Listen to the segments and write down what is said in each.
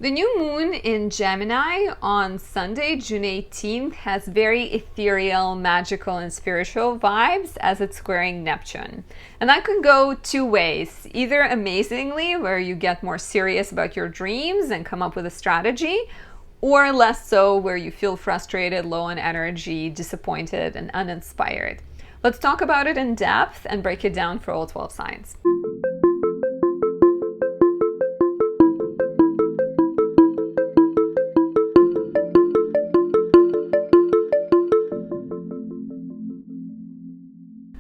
The new moon in Gemini on Sunday, June 18th, has very ethereal, magical, and spiritual vibes as it's squaring Neptune. And that could go two ways. Either amazingly, where you get more serious about your dreams and come up with a strategy, or less so, where you feel frustrated, low on energy, disappointed, and uninspired. Let's talk about it in depth and break it down for all 12 signs.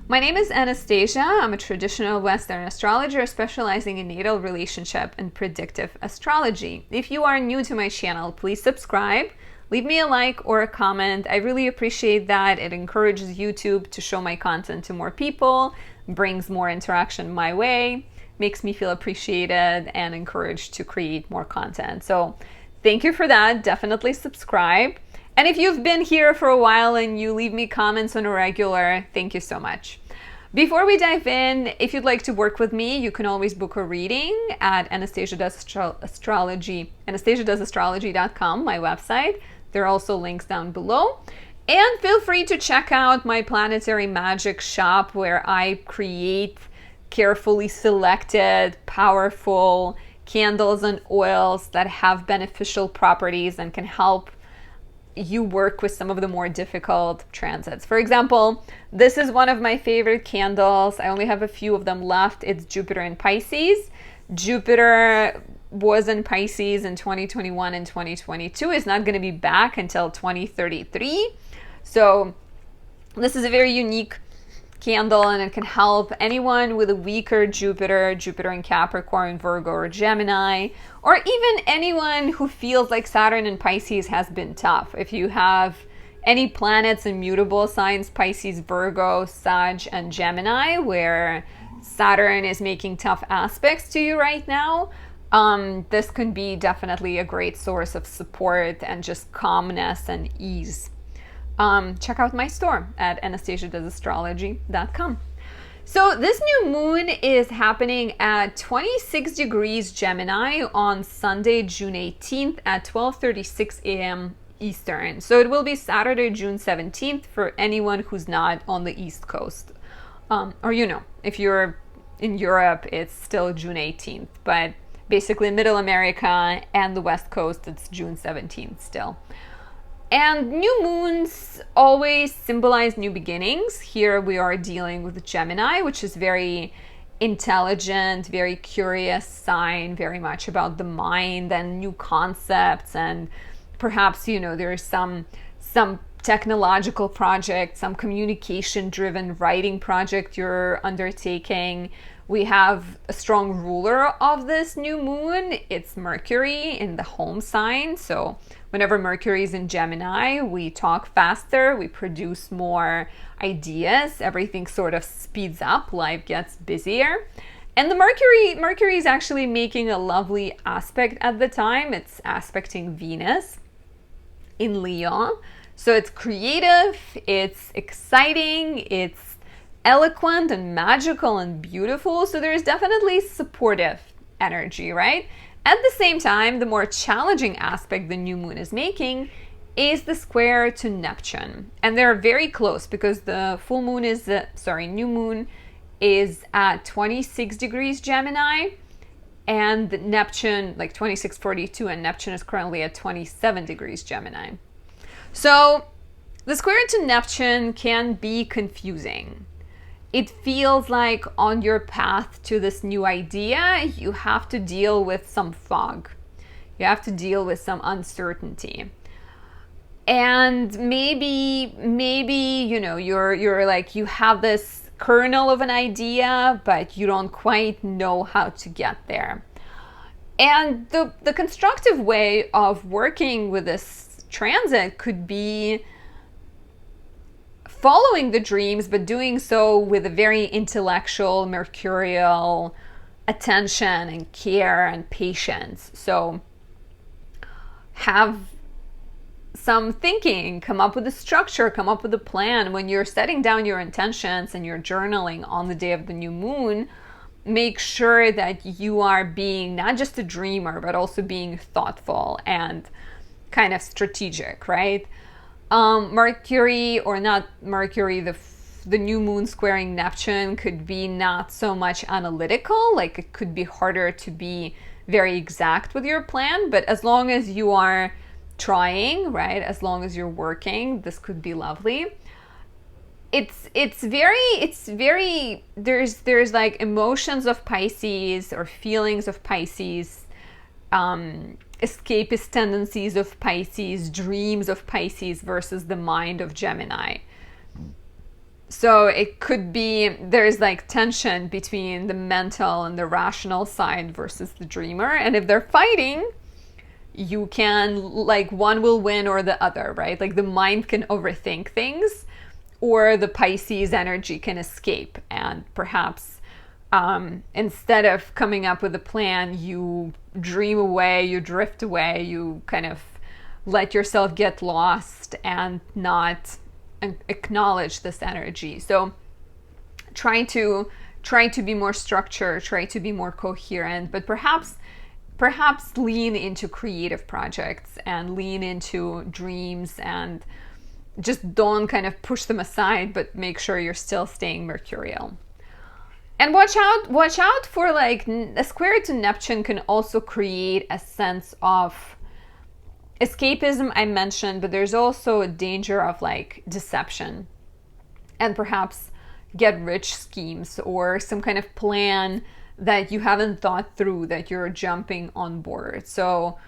My name is Anastasia. I'm a traditional Western astrologer specializing in natal, relationship, and predictive astrology. If you are new to my channel, please subscribe, leave me a like or a comment. I really appreciate that. It encourages YouTube to show my content to more people, brings more interaction my way, makes me feel appreciated and encouraged to create more content. So thank you for that. Definitely subscribe. And if you've been here for a while and you leave me comments on a regular, thank you so much. Before we dive in, if you'd like to work with me, you can always book a reading at AnastasiaDoesAstrology.com, my website. There are also links down below. And feel free to check out my Planetary Magic shop, where I create carefully selected, powerful candles and oils that have beneficial properties and can help you work with some of the more difficult transits. For example, this is one of my favorite candles. I only have a few of them left. It's Jupiter in Pisces. Jupiter was in Pisces in 2021 and 2022. It's not going to be back until 2033. So this is a very unique candle, and it can help anyone with a weaker Jupiter in Capricorn, Virgo, or Gemini, or even anyone who feels like Saturn in Pisces has been tough. If you have any planets in mutable signs, Pisces, Virgo, Sag, and Gemini, where Saturn is making tough aspects to you right now, this can be definitely a great source of support and just calmness and ease. Check out my store at AnastasiaDoesAstrology.com. So this new moon is happening at 26 degrees Gemini on Sunday, June 18th at 12:36 a.m. Eastern. So it will be Saturday, June 17th for anyone who's not on the East Coast. Or, if you're in Europe, it's still June 18th. But basically Middle America and the West Coast, it's June 17th still. And new moons always symbolize new beginnings. Here we are dealing with Gemini, which is very intelligent, very curious sign, very much about the mind and new concepts. And perhaps, there's some technological project, some communication-driven writing project you're undertaking. We have a strong ruler of this new moon. It's Mercury in the home sign. So whenever Mercury is in Gemini, we talk faster, we produce more ideas, everything sort of speeds up, life gets busier. And the Mercury is actually making a lovely aspect at the time. It's aspecting Venus in Leo. So it's creative, it's exciting, it's eloquent and magical and beautiful. So there's definitely supportive energy, right? At the same time, the more challenging aspect the new moon is making is the square to Neptune. And they're very close because the new moon is at 26 degrees Gemini, and Neptune, like 2642, and Neptune is currently at 27 degrees Gemini. So the square to Neptune can be confusing. It feels like on your path to this new idea, you have to deal with some fog. You have to deal with some uncertainty. And maybe you're like, you have this kernel of an idea, but you don't quite know how to get there. And the constructive way of working with this transit could be following the dreams, but doing so with a very intellectual, mercurial attention and care and patience. So have some thinking, come up with a structure, come up with a plan. When you're setting down your intentions and you're journaling on the day of the new moon, make sure that you are being not just a dreamer, but also being thoughtful and kind of strategic, right? Mercury, or not Mercury, the new moon squaring Neptune could be not so much analytical, like it could be harder to be very exact with your plan, but as long as you are trying, right, as long as you're working, this could be lovely. It's very there's like emotions of Pisces or feelings of Pisces, escapist tendencies of Pisces, dreams of Pisces versus the mind of Gemini. So it could be there's like tension between the mental and the rational side versus the dreamer, and if they're fighting, you can, like, one will win or the other, right? Like the mind can overthink things, or the Pisces energy can escape, and perhaps instead of coming up with a plan, you dream away, you drift away, you kind of let yourself get lost and not acknowledge this energy. So try to be more structured, try to be more coherent, but perhaps lean into creative projects and lean into dreams, and just don't kind of push them aside, but make sure you're still staying mercurial. And watch out for, like, a square to Neptune can also create a sense of escapism, I mentioned, but there's also a danger of like deception and perhaps get rich schemes or some kind of plan that you haven't thought through that you're jumping on board. So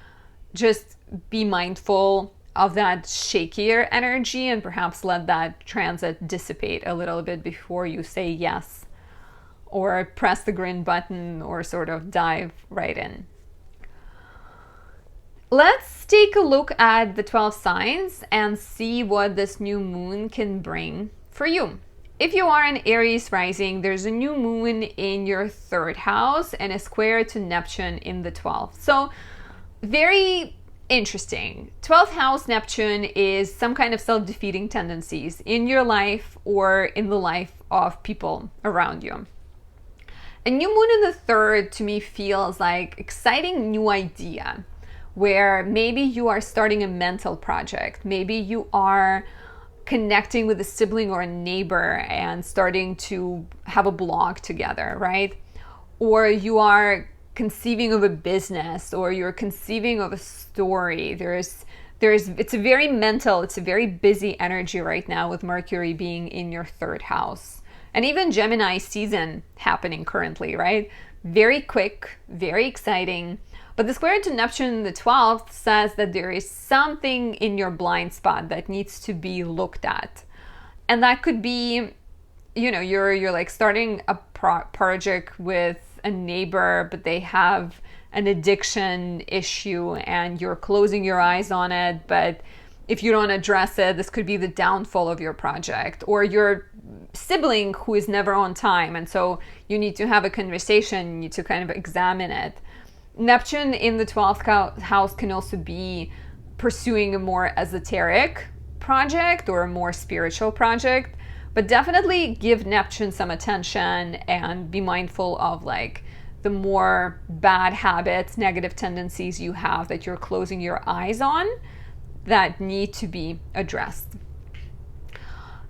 just be mindful of that shakier energy and perhaps let that transit dissipate a little bit before you say yes or press the green button or sort of dive right in. Let's take a look at the 12 signs and see what this new moon can bring for you. If you are an Aries rising, there's a new moon in your 3rd house and a square to Neptune in the 12th. So very interesting. 12th house Neptune is some kind of self-defeating tendencies in your life or in the life of people around you. A new moon in the 3rd to me feels like exciting new idea, where maybe you are starting a mental project, maybe you are connecting with a sibling or a neighbor and starting to have a blog together, right? Or you are conceiving of a business, or you're conceiving of a story. It's a very mental, it's a very busy energy right now with Mercury being in your 3rd house. And even Gemini season happening currently, right? Very quick, very exciting. But the square to Neptune in the 12th says that there is something in your blind spot that needs to be looked at. And that could be, you know, you're like starting a project with a neighbor, but they have an addiction issue and you're closing your eyes on it. But if you don't address it, this could be the downfall of your project, or your sibling who is never on time. And so you need to have a conversation, you need to kind of examine it. Neptune in the 12th house can also be pursuing a more esoteric project or a more spiritual project, but definitely give Neptune some attention and be mindful of like the more bad habits, negative tendencies you have that you're closing your eyes on that need to be addressed.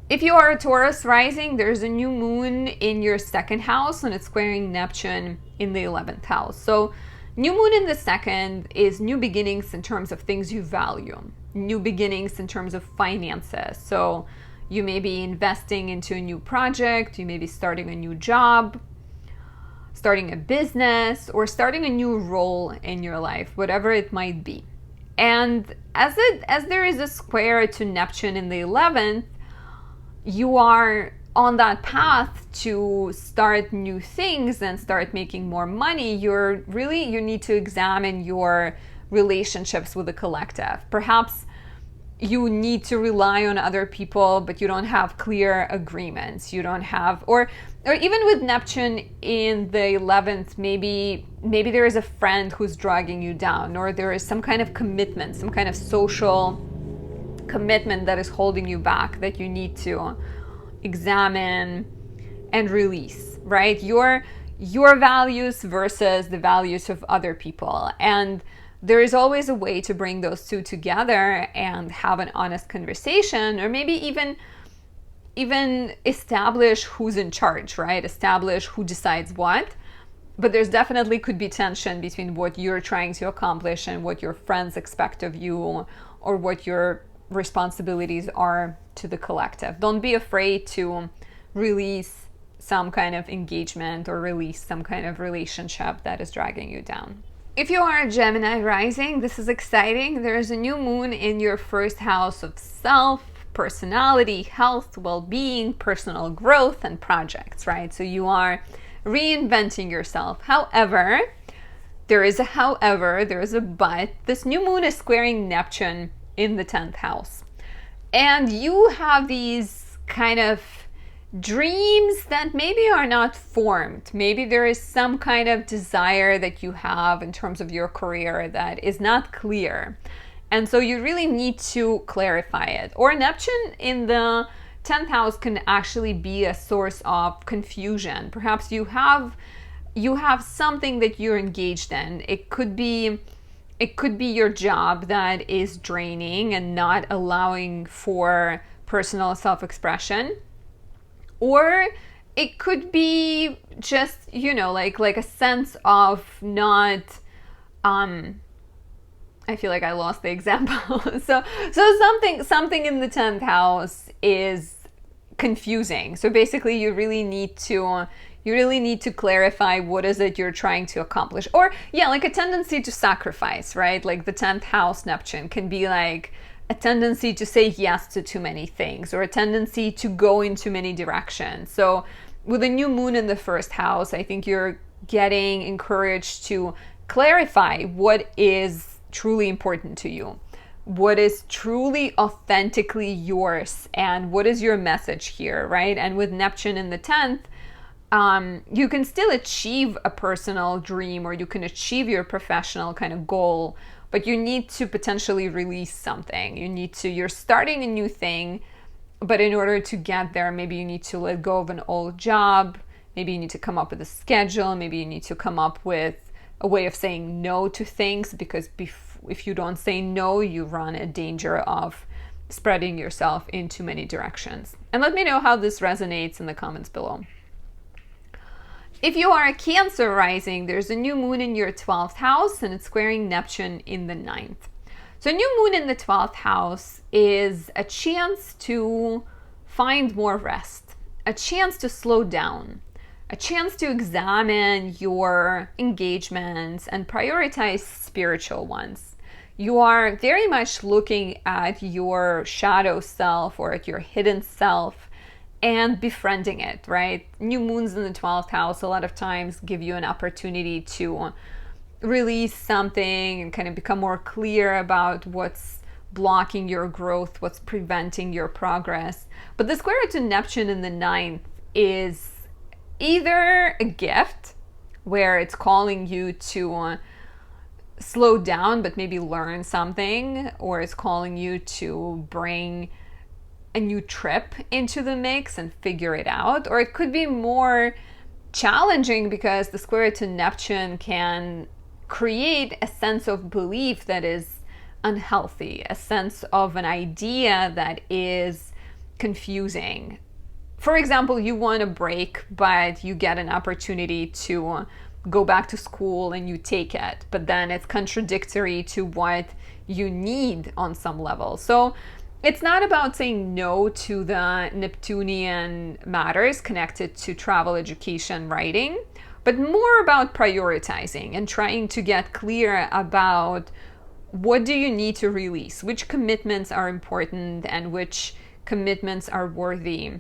If you are a Taurus rising, there's a new moon in your 2nd house and it's squaring Neptune in the 11th house. So new moon in the 2nd is new beginnings in terms of things you value, new beginnings in terms of finances. So you may be investing into a new project, you may be starting a new job, starting a business, or starting a new role in your life, whatever it might be. And as there is a square to Neptune in the 11th, you are on that path to start new things and start making more money. You need to examine your relationships with the collective. Perhaps you need to rely on other people, but you don't have clear agreements. You don't have, or even with Neptune in the 11th, maybe there is a friend who's dragging you down, or there is some kind of commitment, some kind of social commitment that is holding you back that you need to examine and release, right? Your your values versus the values of other people. And there is always a way to bring those two together and have an honest conversation, or maybe even establish who's in charge, right? Establish who decides what. But there's definitely could be tension between what you're trying to accomplish and what your friends expect of you, or what your responsibilities are to the collective. Don't be afraid to release some kind of engagement or release some kind of relationship that is dragging you down. If you are a Gemini rising, this is exciting. There is a new moon in your first house of self, personality, health, well-being, personal growth, and projects, right? So you are reinventing yourself. However, there is a but. This new moon is squaring Neptune in the 10th house. And you have these kind of dreams that maybe are not formed. Maybe there is some kind of desire that you have in terms of your career that is not clear. And so you really need to clarify it. Or Neptune in the 10th house can actually be a source of confusion. Perhaps you have something that you're engaged in. It could be your job that is draining and not allowing for personal self-expression. Or it could be just, like a sense of not, I feel like I lost the example. So something in the 10th house is confusing. So basically you really need to clarify what is it you're trying to accomplish. Or like a tendency to sacrifice, right? Like the 10th house Neptune can be like a tendency to say yes to too many things, or a tendency to go in too many directions. So with a new moon in the first house, I think you're getting encouraged to clarify what is truly important to you, what is truly authentically yours, and what is your message here, right? And with Neptune in the 10th, you can still achieve a personal dream, or you can achieve your professional kind of goal, but you need to potentially release something. You're starting a new thing, but in order to get there, maybe you need to let go of an old job. Maybe you need to come up with a schedule. Maybe you need to come up with a way of saying no to things, because if you don't say no, you run a danger of spreading yourself in too many directions. And let me know how this resonates in the comments below. If you are a Cancer rising, there's a new moon in your 12th house, and it's squaring Neptune in the 9th. So a new moon in the 12th house is a chance to find more rest, a chance to slow down, a chance to examine your engagements and prioritize spiritual ones. You are very much looking at your shadow self or at your hidden self and befriending it, right? New moons in the 12th house a lot of times give you an opportunity to release something and kind of become more clear about what's blocking your growth, what's preventing your progress. But the square to Neptune in the 9th is either a gift where it's calling you to slow down but maybe learn something, or it's calling you to bring a new trip into the mix and figure it out. Or it could be more challenging because the square to Neptune can create a sense of belief that is unhealthy, a sense of an idea that is confusing. For example, you want a break, but you get an opportunity to go back to school and you take it, but then it's contradictory to what you need on some level. So it's not about saying no to the Neptunian matters connected to travel, education, writing, but more about prioritizing and trying to get clear about what do you need to release, which commitments are important and which commitments are worthy,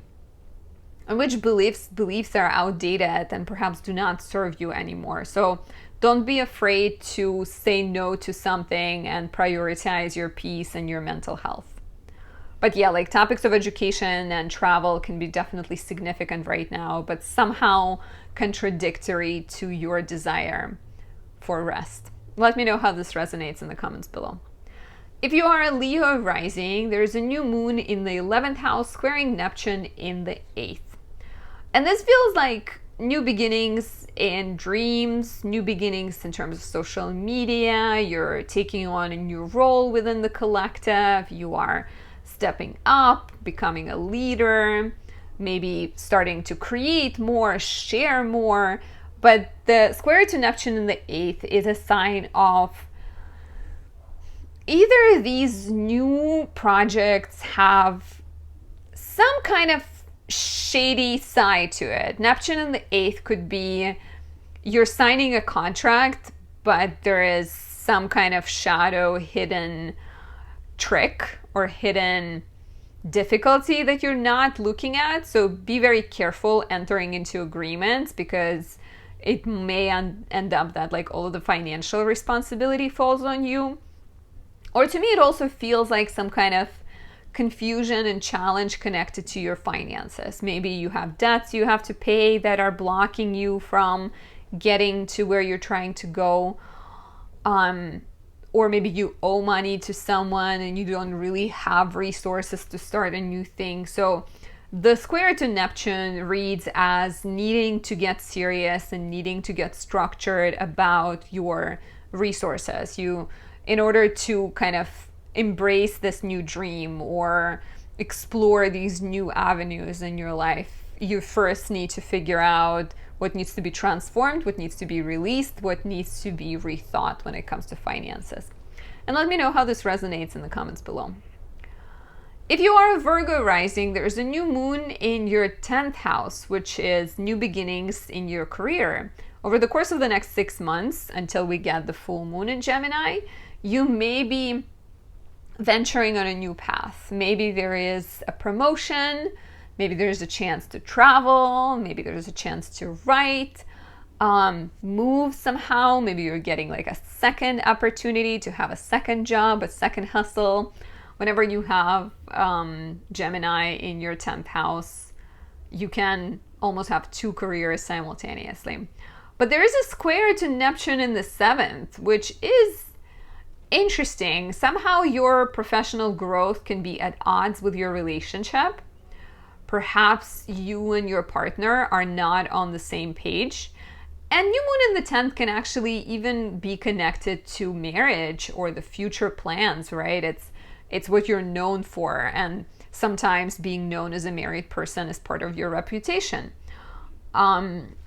and which beliefs are outdated and perhaps do not serve you anymore. So don't be afraid to say no to something and prioritize your peace and your mental health. But like topics of education and travel can be definitely significant right now, but somehow contradictory to your desire for rest. Let me know how this resonates in the comments below. If you are a Leo rising, there's a new moon in the 11th house squaring Neptune in the 8th. And this feels like new beginnings in dreams, new beginnings in terms of social media. You're taking on a new role within the collective. You are stepping up, becoming a leader, maybe starting to create more, share more. But the square to Neptune in the 8th is a sign of either these new projects have some kind of shady side to it. Neptune in the 8th could be you're signing a contract, but there is some kind of shadow hidden trick or hidden difficulty that you're not looking at. So be very careful entering into agreements, because it may end up that like all of the financial responsibility falls on you. Or to me, it also feels like some kind of confusion and challenge connected to your finances. Maybe you have debts you have to pay that are blocking you from getting to where you're trying to go. Or maybe you owe money to someone and you don't really have resources to start a new thing. So the square to Neptune reads as needing to get serious and needing to get structured about your resources. In order to kind of embrace this new dream or explore these new avenues in your life, you first need to figure out what needs to be transformed, what needs to be released, what needs to be rethought when it comes to finances. And let me know how this resonates in the comments below. If you are a Virgo rising, there's a new moon in your 10th house, which is new beginnings in your career. Over the course of the next 6 months, until we get the full moon in Gemini, you may be venturing on a new path. Maybe there is a promotion, maybe there's a chance to travel, maybe there's a chance to write, move somehow. Maybe you're getting like a second opportunity to have a second job, a second hustle. Whenever you have Gemini in your 10th house, you can almost have 2 careers simultaneously. But there is a square to Neptune in the 7th, which is interesting. Somehow your professional growth can be at odds with your relationship. Perhaps you and your partner are not on the same page. And new moon in the 10th can actually even be connected to marriage or the future plans, right? It's what you're known for. And sometimes being known as a married person is part of your reputation.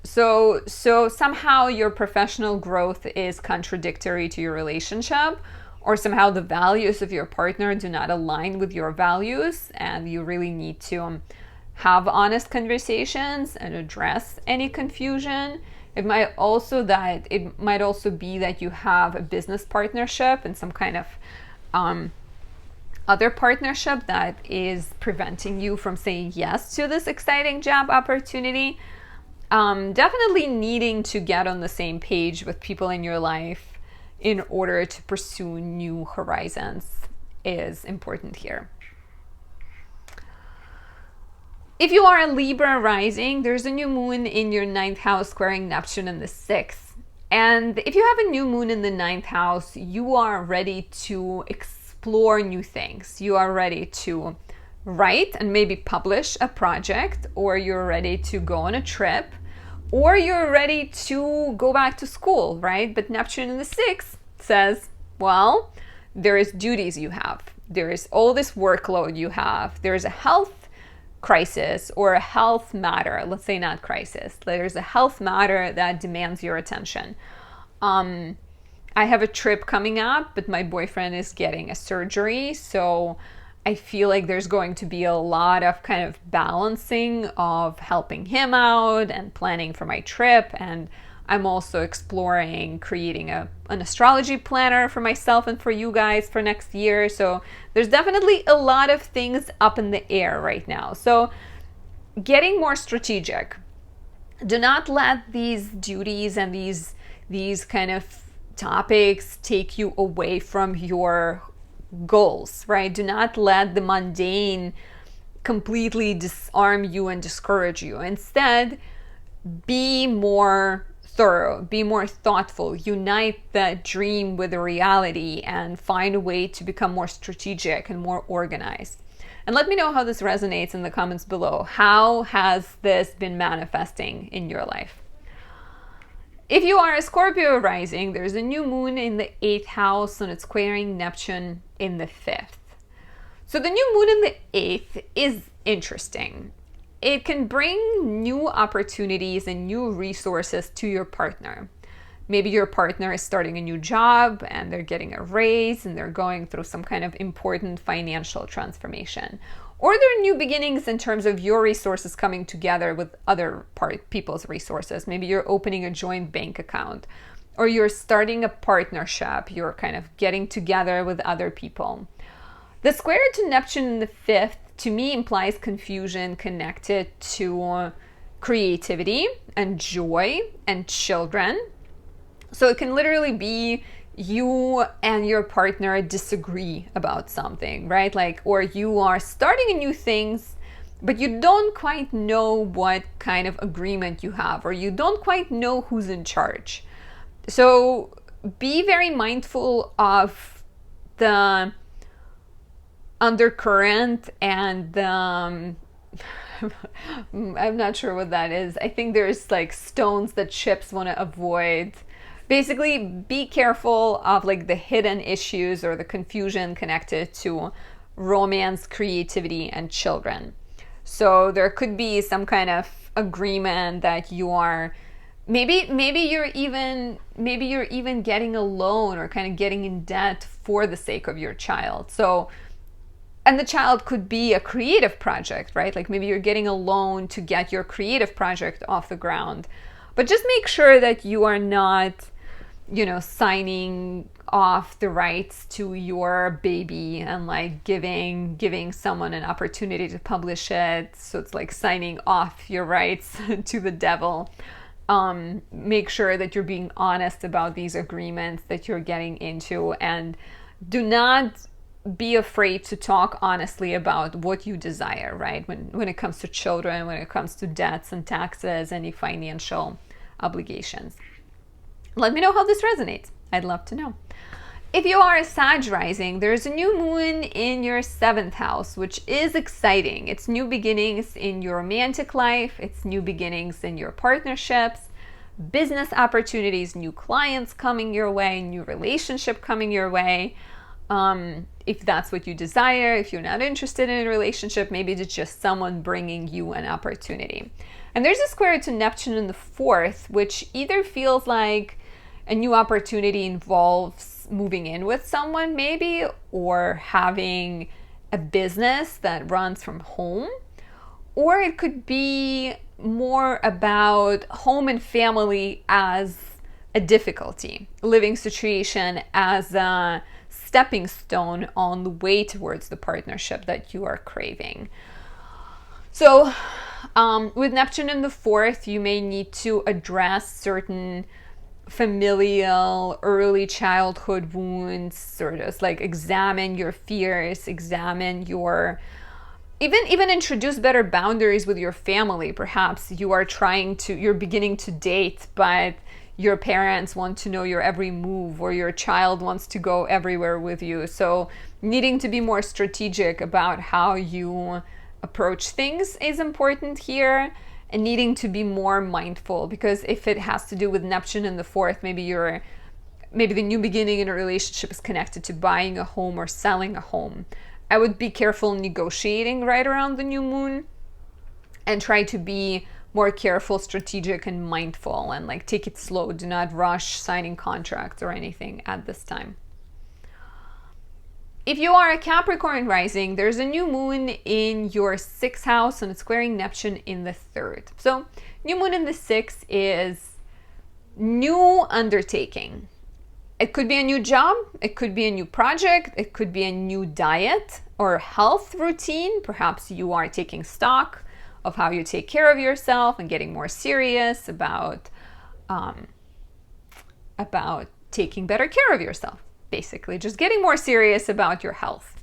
So somehow your professional growth is contradictory to your relationship, or somehow the values of your partner do not align with your values, and you really need to have honest conversations and address any confusion. It might also be that you have a business partnership and some kind of other partnership that is preventing you from saying yes to this exciting job opportunity. Definitely needing to get on the same page with people in your life in order to pursue new horizons is important here. If you are a Libra rising, there's a new moon in your 9th house squaring Neptune in the 6th. And if you have a new moon in the 9th house, you are ready to explore new things. You are ready to write and maybe publish a project, or you're ready to go on a trip, or you're ready to go back to school, right? But Neptune in the 6th says, well, there is duties you have. There is all this workload you have. There's a health crisis or a health matter. Let's say not crisis. There's a health matter that demands your attention. I have a trip coming up, but my boyfriend is getting a surgery, so I feel like there's going to be a lot of kind of balancing of helping him out and planning for my trip. And I'm also exploring creating an astrology planner for myself and for you guys for next year. So there's definitely a lot of things up in the air right now. So getting more strategic. Do not let these duties and these kind of topics take you away from your goals, right? Do not let the mundane completely disarm you and discourage you. Instead, be more thorough, be more thoughtful, unite the dream with the reality, and find a way to become more strategic and more organized. And let me know how this resonates in the comments below. How has this been manifesting in your life? If you are a Scorpio rising, there's a new moon in the 8th house and it's squaring Neptune in the 5th. So the new moon in the 8th is interesting. It can bring new opportunities and new resources to your partner. Maybe your partner is starting a new job and they're getting a raise and they're going through some kind of important financial transformation. Or there are new beginnings in terms of your resources coming together with other people's resources. Maybe you're opening a joint bank account or you're starting a partnership. You're kind of getting together with other people. The square to Neptune in the 5th to me implies confusion connected to creativity and joy and children. So it can literally be you and your partner disagree about something, right? Like, or you are starting a new things, but you don't quite know what kind of agreement you have, or you don't quite know who's in charge. So be very mindful of the undercurrent and I'm not sure what that is. I think there's like stones that ships want to avoid. Basically, be careful of like the hidden issues or the confusion connected to romance, creativity, and children. So there could be some kind of agreement that you are maybe you're even getting a loan or kind of getting in debt for the sake of your child. So, and the child could be a creative project, right? Like maybe you're getting a loan to get your creative project off the ground. But just make sure that you are not, signing off the rights to your baby and like giving someone an opportunity to publish it. So it's like signing off your rights to the devil. Make sure that you're being honest about these agreements that you're getting into, and do not be afraid to talk honestly about what you desire, right? When it comes to children, when it comes to debts and taxes, any financial obligations. Let me know how this resonates. I'd love to know. If you are a Sag rising, there's a new moon in your 7th house, which is exciting. It's new beginnings in your romantic life. It's new beginnings in your partnerships, business opportunities, new clients coming your way, new relationship coming your way. If that's what you desire, if you're not interested in a relationship, maybe it's just someone bringing you an opportunity. And there's a square to Neptune in the 4th, which either feels like a new opportunity involves moving in with someone maybe, or having a business that runs from home, or it could be more about home and family as a difficulty, living situation as a stepping stone on the way towards the partnership that you are craving. So with Neptune in the 4th, you may need to address certain familial early childhood wounds, sort of like examine your fears, examine your even introduce better boundaries with your family. Perhaps you're beginning to date, but your parents want to know your every move, or your child wants to go everywhere with you. So needing to be more strategic about how you approach things is important here, and needing to be more mindful, because if it has to do with Neptune in the 4th, maybe the new beginning in a relationship is connected to buying a home or selling a home. I would be careful negotiating right around the new moon, and try to be more careful, strategic, and mindful, and like take it slow. Do not rush signing contracts or anything at this time. If you are a Capricorn rising, there's a new moon in your 6th house and it's squaring Neptune in the 3rd. So new moon in the 6th is new undertaking. It could be a new job, it could be a new project, it could be a new diet or health routine. Perhaps you are taking stock of how you take care of yourself and getting more serious about taking better care of yourself. Basically, just getting more serious about your health.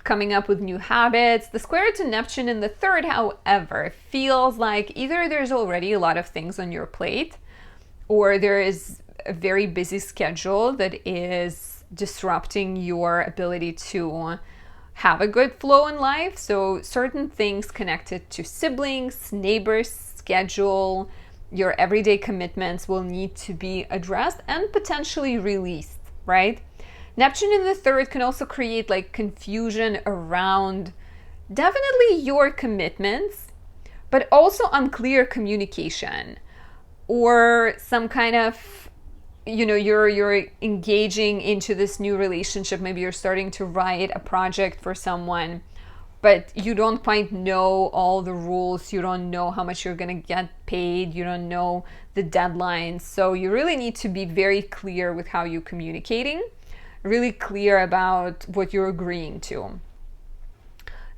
coming up with new habits. The square to Neptune in the third, however, feels like either there's already a lot of things on your plate, or there is a very busy schedule that is disrupting your ability to have a good flow in life. So certain things connected to siblings, neighbors, schedule, your everyday commitments will need to be addressed and potentially released, right? Neptune in the third can also create like confusion around definitely your commitments, but also unclear communication, or some kind of, you're engaging into this new relationship. Maybe you're starting to write a project for someone, but you don't quite know all the rules. You don't know how much you're going to get paid. You don't know the deadlines. So you really need to be very clear with how you're communicating, really clear about what you're agreeing to,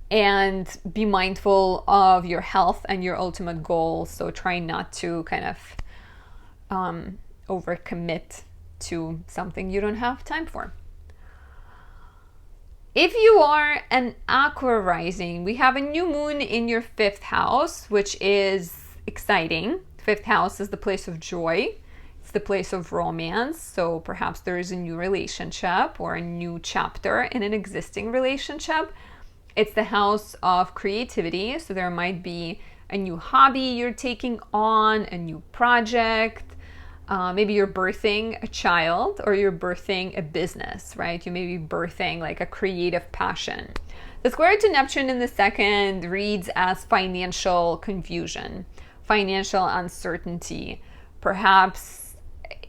and be mindful of your health and your ultimate goal. So try not to kind of overcommit to something you don't have time for. If you are an Aqua rising, we have a new moon in your fifth house, which is exciting. Fifth house is the place of joy. It's the place of romance. So perhaps there is a new relationship or a new chapter in an existing relationship. It's the house of creativity. So there might be a new hobby you're taking on, a new project. Maybe you're birthing a child, or you're birthing a business, right? You may be birthing like a creative passion. The square to Neptune in the second reads as financial confusion, financial uncertainty. Perhaps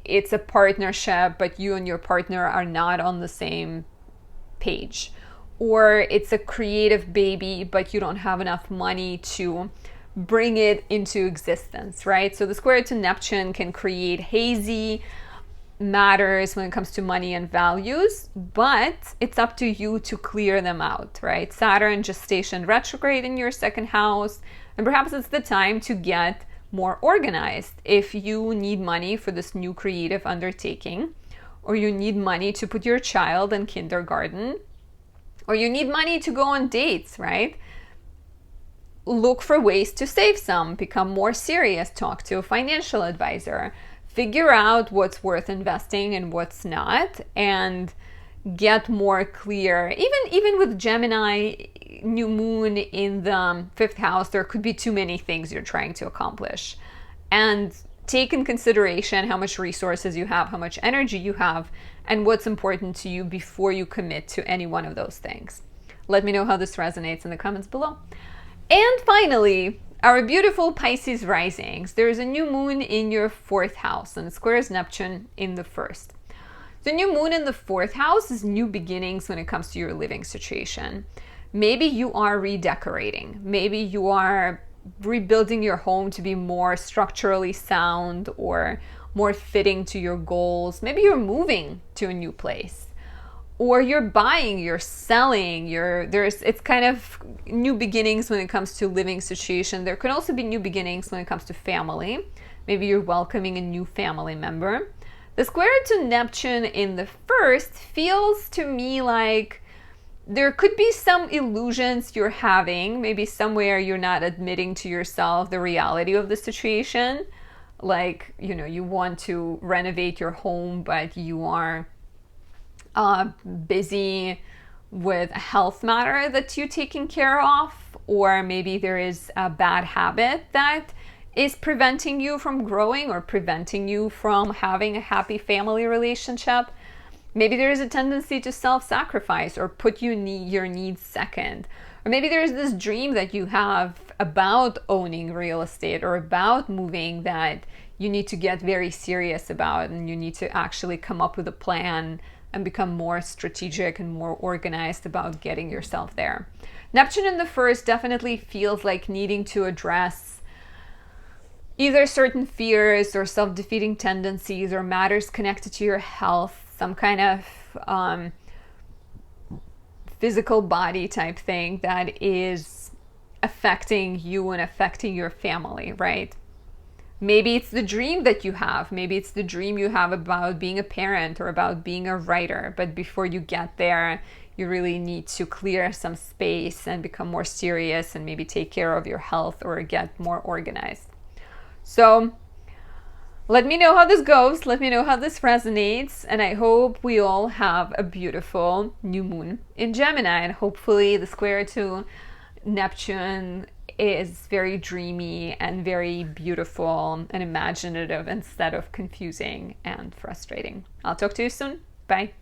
it's a partnership, but you and your partner are not on the same page. Or it's a creative baby, but you don't have enough money to bring it into existence, right? So the square to Neptune can create hazy matters when it comes to money and values, but it's up to you to clear them out, right? Saturn just stationed retrograde in your second house, and perhaps it's the time to get more organized. If you need money for this new creative undertaking, or you need money to put your child in kindergarten, or you need money to go on dates, right? Look for ways to save some, become more serious, talk to a financial advisor, figure out what's worth investing and what's not, and get more clear. Even with Gemini new moon in the fifth house, there could be too many things you're trying to accomplish. And take in consideration how much resources you have, how much energy you have, and what's important to you before you commit to any one of those things. Let me know how this resonates in the comments below. And finally, our beautiful Pisces risings. There's a new moon in your fourth house, and it squares Neptune in the first. The new moon in the fourth house is new beginnings when it comes to your living situation. Maybe you are redecorating. Maybe you are rebuilding your home to be more structurally sound or more fitting to your goals. Maybe you're moving to a new place. Or you're buying, you're selling, it's kind of new beginnings when it comes to living situation. There can also be new beginnings when it comes to family. Maybe you're welcoming a new family member. The square to Neptune in the first feels to me like there could be some illusions you're having. Maybe somewhere you're not admitting to yourself the reality of the situation. Like, you want to renovate your home, but you are busy with a health matter that you're taking care of, or maybe there is a bad habit that is preventing you from growing or preventing you from having a happy family relationship. Maybe there is a tendency to self-sacrifice or put your needs second. Or maybe there's this dream that you have about owning real estate or about moving that you need to get very serious about, and you need to actually come up with a plan and become more strategic and more organized about getting yourself there. Neptune in the first definitely feels like needing to address either certain fears or self-defeating tendencies or matters connected to your health, some kind of physical body type thing that is affecting you and affecting your family, right? Maybe it's the dream that you have. Maybe it's the dream you have about being a parent or about being a writer. But before you get there, you really need to clear some space and become more serious and maybe take care of your health or get more organized. So let me know how this goes. Let me know how this resonates. And I hope we all have a beautiful new moon in Gemini. And hopefully the square to Neptune is very dreamy and very beautiful and imaginative instead of confusing and frustrating. I'll talk to you soon. Bye.